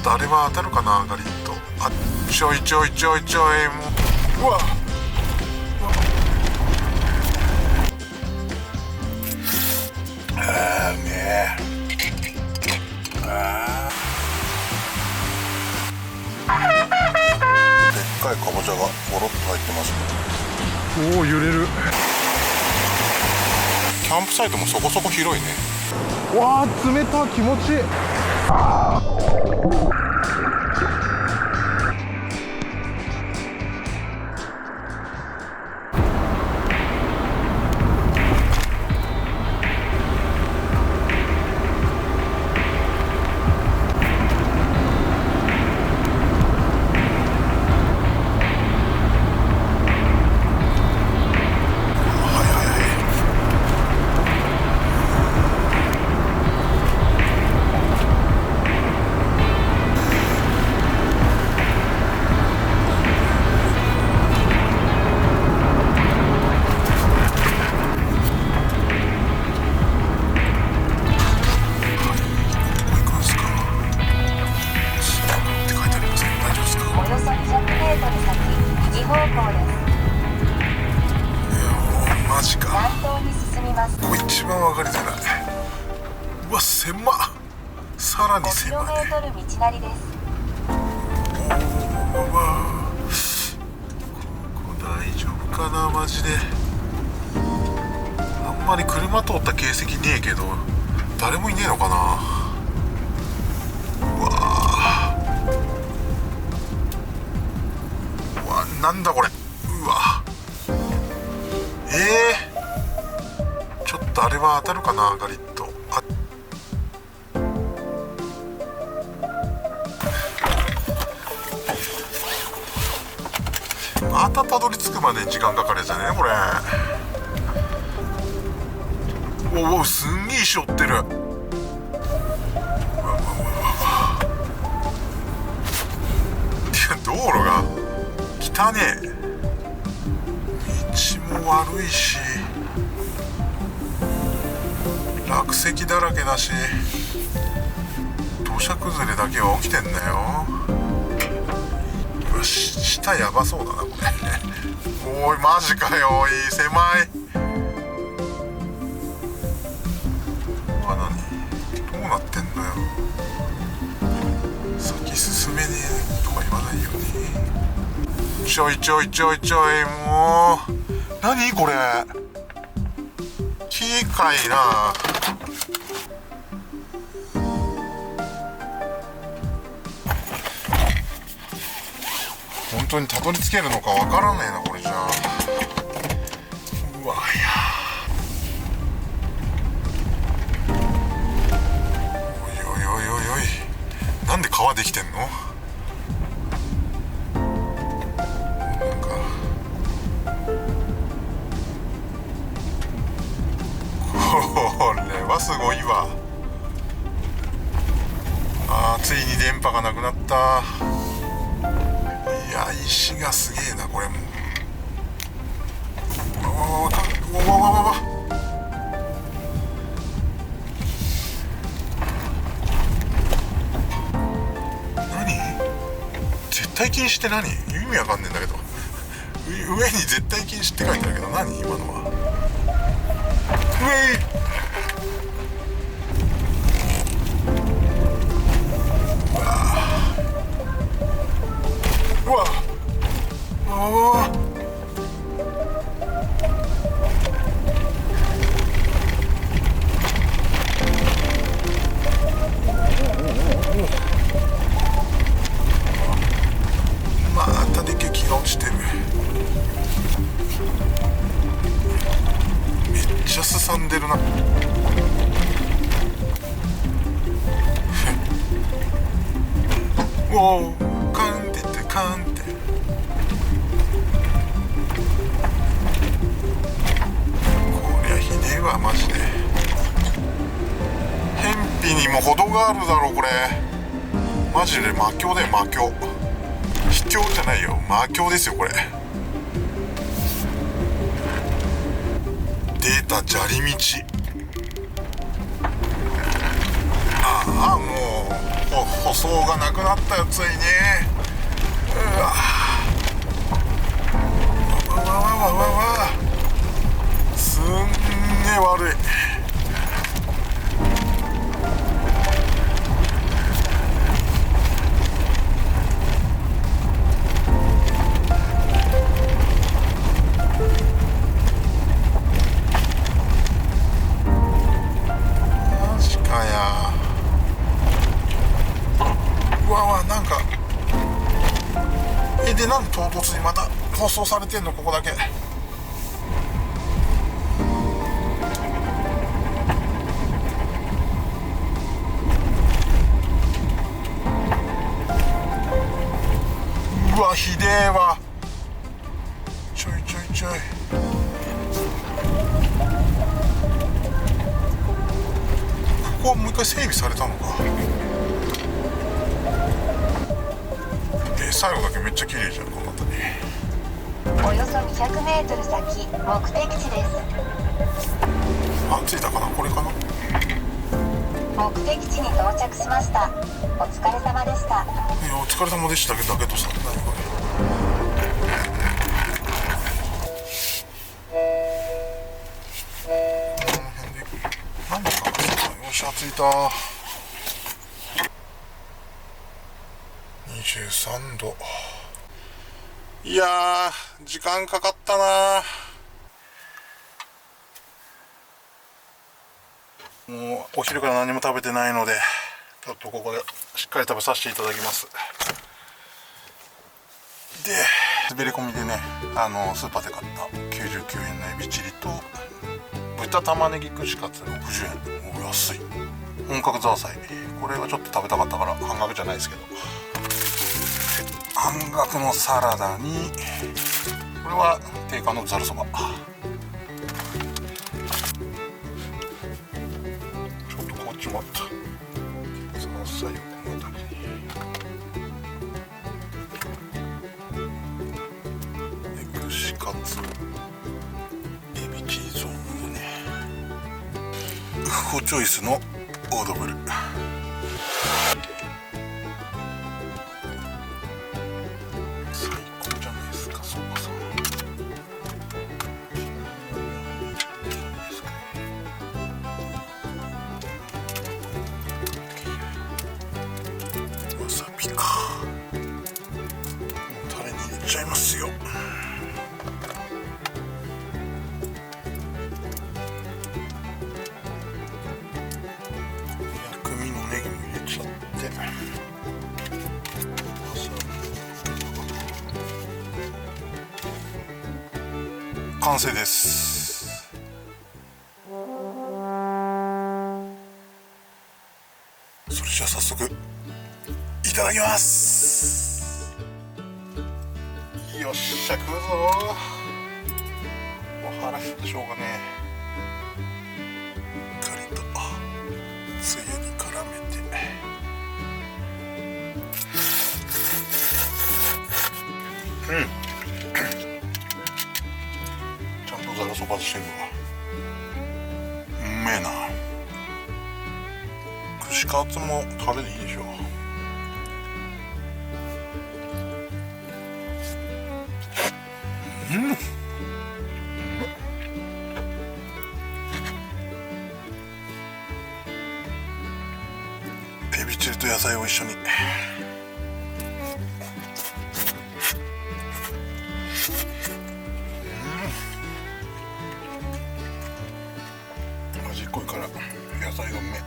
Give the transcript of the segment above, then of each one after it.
とあれは当たるかなガリット。あ、ちょいちょいちょいちょい、もう、うわあー、うめえ。あー、でっかいかぼちゃがゴロッと入ってますね。おお、揺れる。キャンプサイトもそこそこ広いね。わあ、冷たい、気持ちいい。マジか。南東に進みます。ここ一番分かりづらい。うわ、狭っ。さらに狭い。 5km 道なりです。おお、ここ大丈夫かなマジで。あんまり車通った形跡ねえけど誰もいねえのかな。うわー、うわ、なんだこれ。うわ、ちょっとあれは当たるかなガリット。あ、またたどり着くまでに時間かかるやつだねこれ。おお、すんげえ石追ってる。うわうわうわうわ。いや、道路が汚ねえ。道も悪いし落石だらけだし、土砂崩れだけは起きてんだよ。うわ、下やばそうだなこれ。おい、マジかよ。おい、狭い。うわ、何どうなってんのよ。先進めねえとか言わないように。ちょいちょいちょいちょい、もう何これ、機械な。本当にたどり着けるのかわからねえなこれじゃあ。うわ、おいおいおいおいおい、なんで川できてんの。なんかこれはすごいわ。あー、ついに電波がなくなった。いや、石がすげえなこれも。うわわわわわ。何、絶対禁止って何、意味わかんねえんだけど。上に絶対禁止って書いてあるけど何今のは。うえい。うわあー、またでけ木が落ちてる。めっちゃすさんでるな。おお、カンって言ってカンって。こりゃひでえわマジで。偏僻にも程があるだろこれ。マジで魔境だよ魔境。秘境じゃないよ、魔境ですよこれ。出た砂利道。ああ、もうほ塗装がなくなったよ、ついに。うわわわわわわわ、すんげえ悪い。マジかや。うわわ、なんかで、なんで唐突にまた舗装されてんの、ここだけ。うわ、ひでえわ。ちょいちょいちょい。ここはもう一回整備されたのか。最後だけめっちゃ綺麗じゃん、この辺り。およそ200メートル先、目的地です。あ、着いたかな、これかな。目的地に到着しました。お疲れ様でした。いや、お疲れ様でしたけどさ、何これ。この辺で何かな。よし、着いた。23度。いやー、時間かかったな。もうお昼から何も食べてないので、ちょっとここでしっかり食べさせていただきます。で、滑り込みでね、スーパーで買った99円のエビチリと豚玉ねぎ串カツ60円。お、安い。本格ザーサイ、これはちょっと食べたかったから半額じゃないですけど、半額のサラダに、これは定価のざるそば。ちょっとこっちもあった。ザーサイをこの辺りに。で、串カツ、エビチリゾーンのね、ウフコチョイスのオードブル。ちゃいますよ。薬味のネギも入れちゃって、完成です。それじゃあ早速いただきます。よっしゃ、食うぞ。もう腹減ってしょうがねえ。カリッとつゆに絡めて、ちゃんとざるそばしてんのか。うめえな。串カツもタレでいいでしょ。エビチリと野菜を一緒に。味濃いから野菜がうめえ。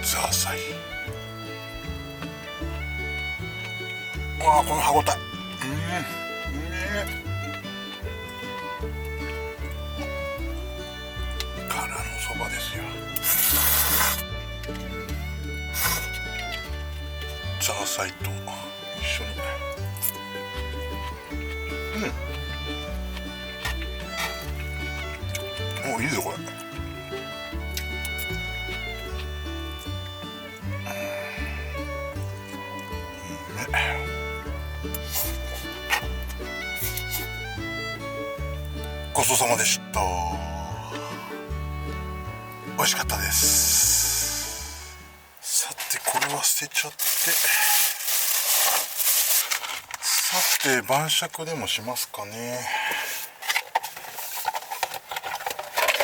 ザーサイ。わあ、この歯ごたえ。からのそばですよ。ザーサイと一緒に。お、いいぞこれ。ごちそうさまでした。美味しかったです。さてこれは捨てちゃって、さて晩酌でもしますかね。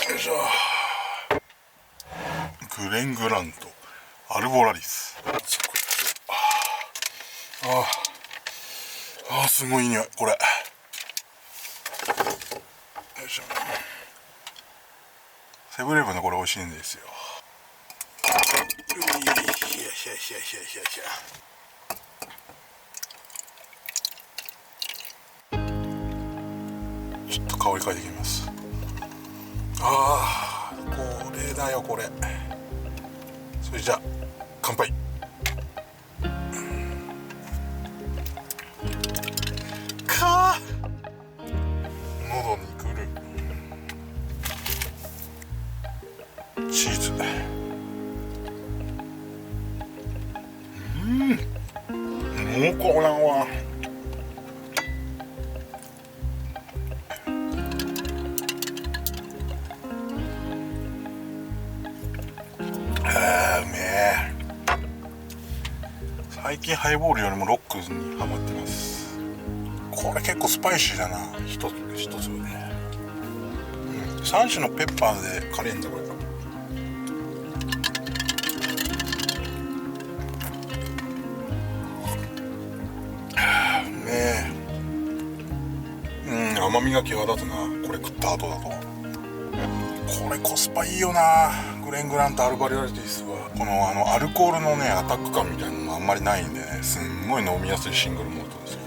よいしょ。グレングラントアルボラリス。すごい匂いこれ。よいしょ。セブンイレブンのこれ美味しいんですよ。ちょっと香り嗅いできます。これだよこれ。それじゃあ乾杯。喉にくるチーズ。濃厚なわ。うめえ。最近ハイボールよりもロックにハマってます。これ結構スパイシーだな。一粒ね、3種のペッパーでカレーんだこれ。ねえ、甘みが際立つなこれ食った後だと。これコスパいいよな。グレングラントアルバリラリティスはこのアルコールのねアタック感みたいなのもあんまりないんでね、すんごい飲みやすいシングルモルトですよ。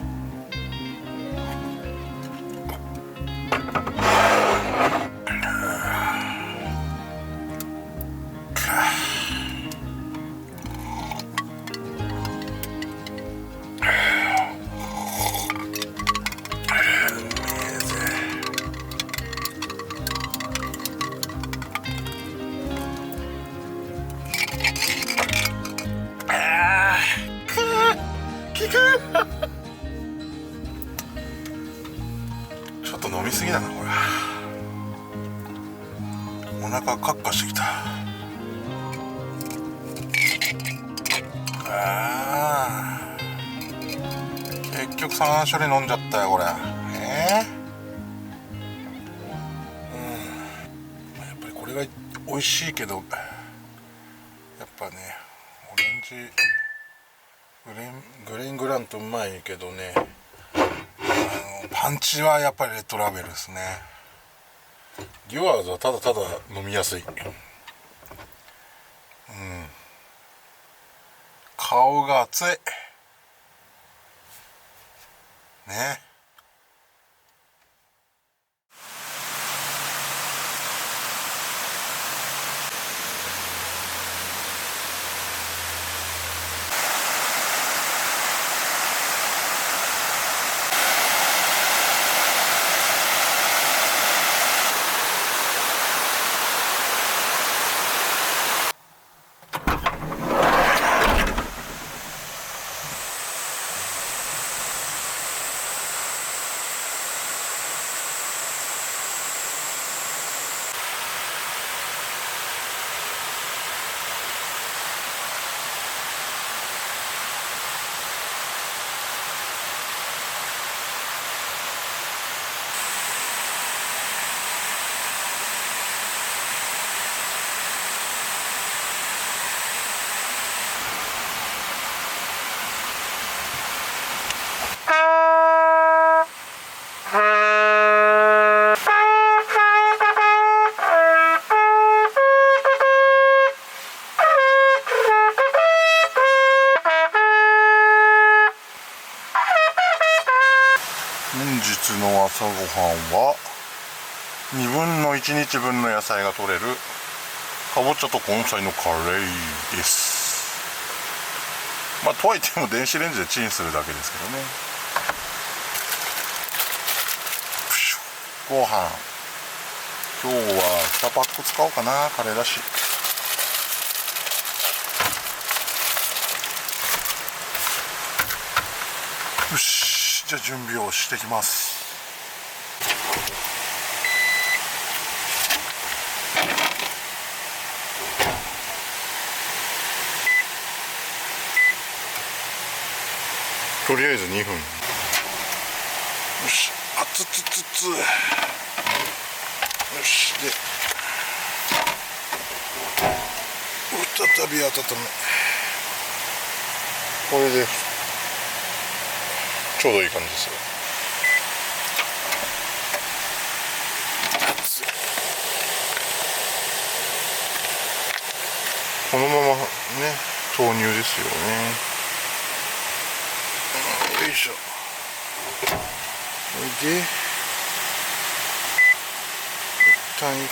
ちょっと飲みすぎだなこれ。お腹カッカしてきた。結局3種類飲んじゃったよこれ。やっぱりこれが美味しいけど、やっぱねオレンジグレングラントうまいけどね、パンチはやっぱりレッドラベルですね。デュアーズはただただ飲みやすい。顔が熱いね。本日の朝ごはんは2分の1日分の野菜が取れるかぼちゃと根菜のカレーです。まあとはいっても電子レンジでチンするだけですけどね。ご飯今日は2パック使おうかな、カレーだし。よし、じゃあ準備をしてきます。とりあえず2分。よし、あつつつつ。よし、で再び温め、これでちょうどいい感じですよ。熱い。このままね、投入ですよね。よいしょ。それで一旦1分。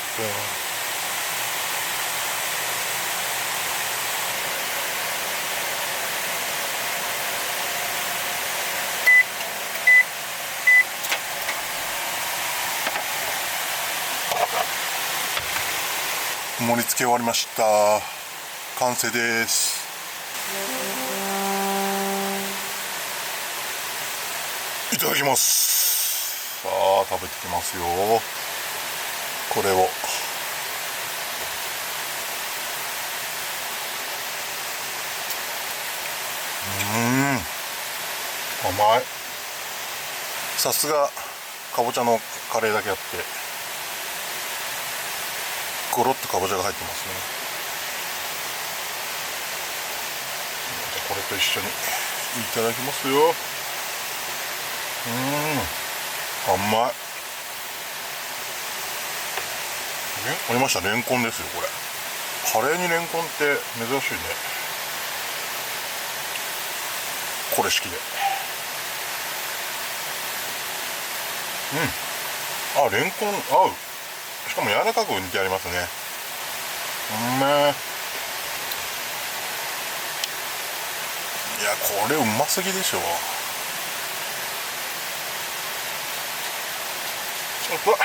盛り付け終わりました。完成です。いただきます。さあ食べてきますよ。これを甘い。さすがかぼちゃのカレーだけあってゴロッとかぼちゃが入ってますね。じゃあこれと一緒にいただきますよ。甘い。ありました、レンコンですよ。これカレーにレンコンって珍しいね。これ式であ、レンコン合う。しかも柔らかく煮てありますね。いや、これうますぎでしょ。うわっ、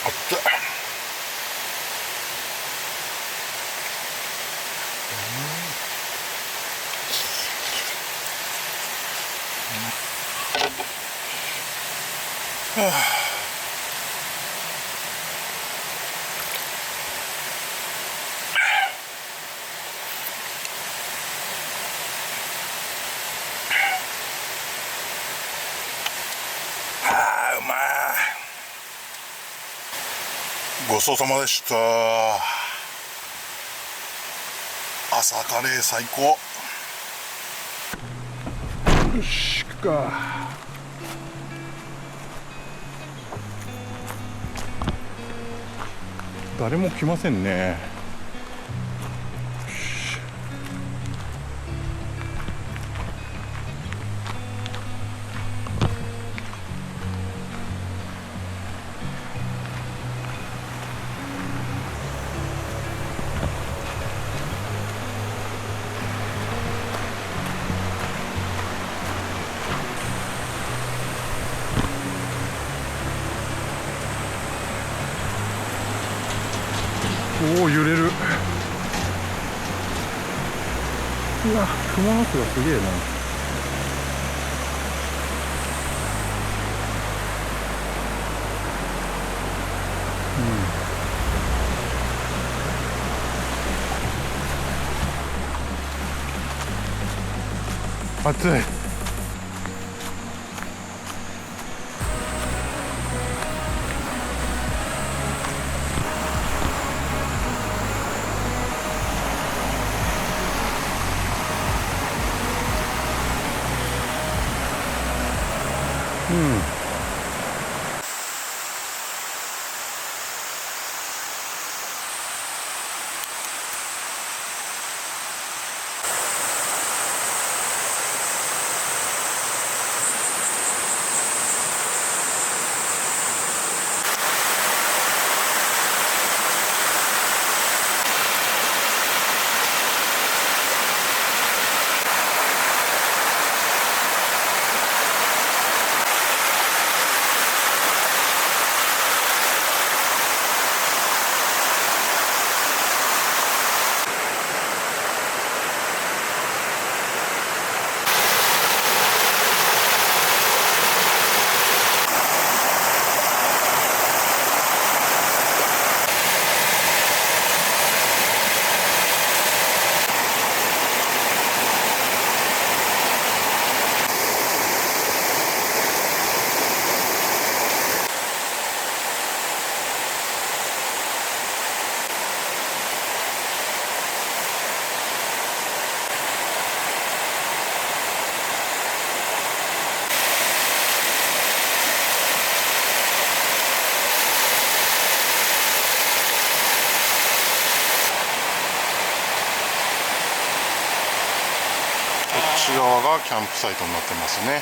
あった。うまい。ごちそうさまでした。朝カレー最高。よし、行くか。誰も来ませんね。おお、揺れる。うわ、雲の巣がすげえな。暑い。がキャンプサイトになってますね。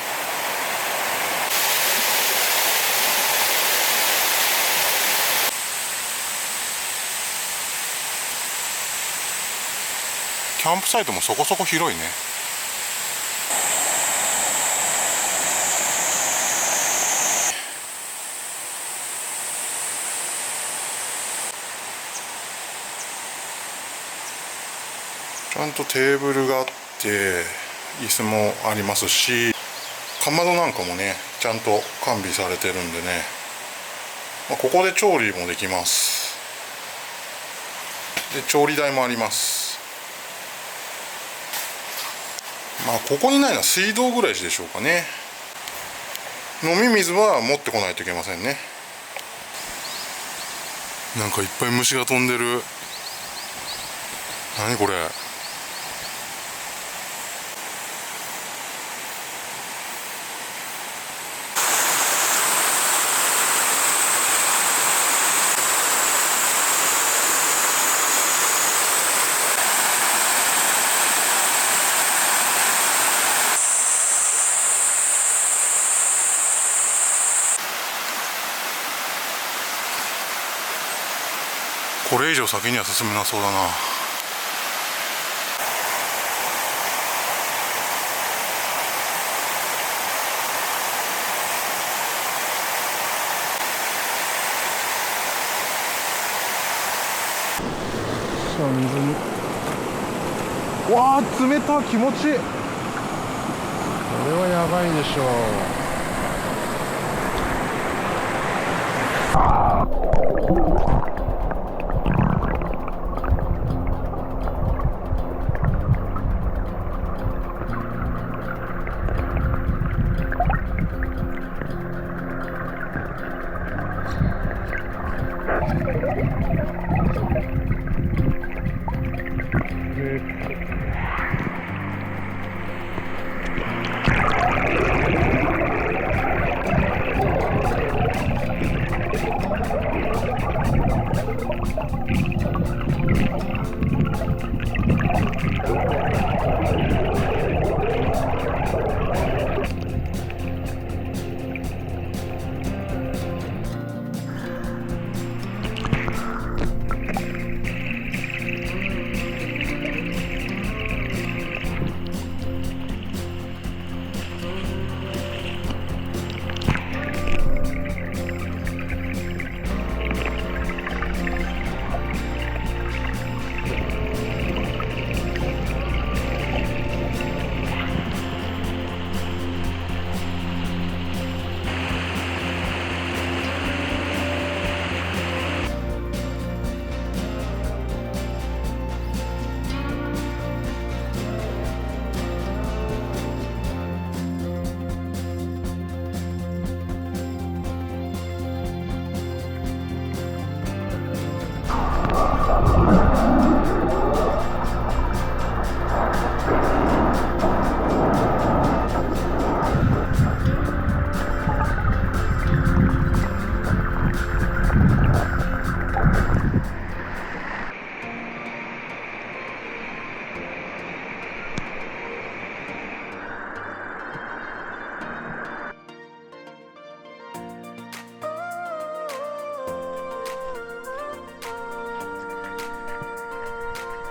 キャンプサイトもそこそこ広いね。ちゃんとテーブルがあって椅子もありますし、かまどなんかもねちゃんと完備されてるんでね、ここで調理もできます。で調理台もあります。ここにないのは水道ぐらいでしょうかね。飲み水は持ってこないといけませんね。なんかいっぱい虫が飛んでる。何これ。これ以上先には進めなそうだな。水に、わあ冷たい、気持ちいい。これはやばいでしょう。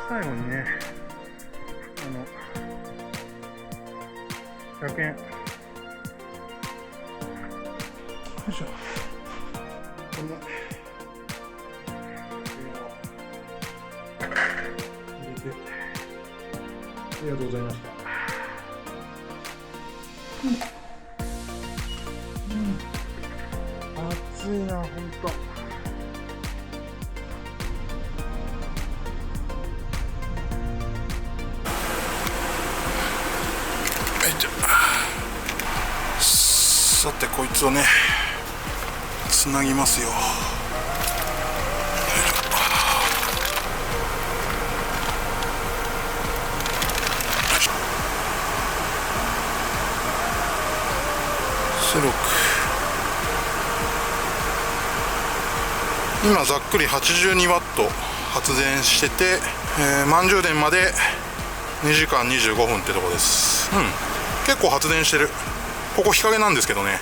最後にね、100円、よいしょ、こんな入れて、ありがとうございました。暑いな、ほんと。さてこいつをねつなぎますよ。出力今ざっくり82ワット発電してて、満充電まで2時間25分ってとこです。結構発電してる。ここ日陰なんですけどね。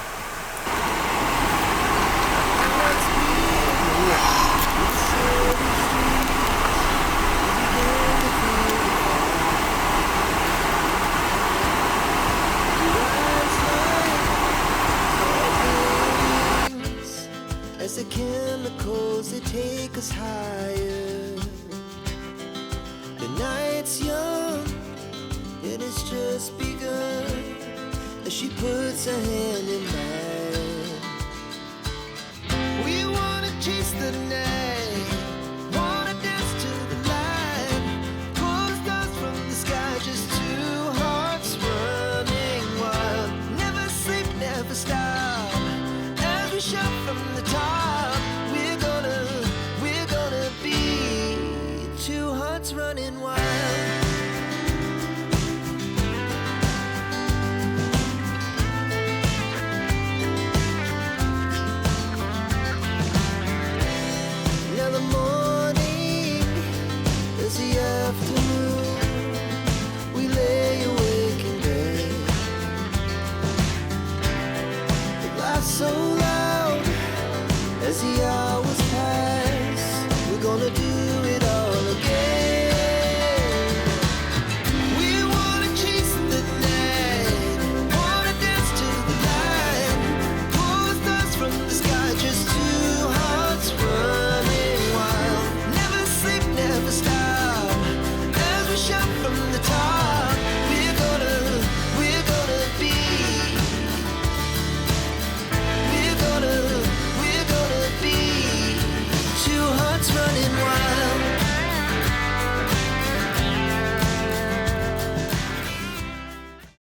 As the chemicals they take us higher. The night's young and it's just begun. As she puts her hand in mine, we wanna chase the night, wanna dance to the light, pull the stars from the sky, just two hearts running wild. Never sleep, never stop, as we shout from the top.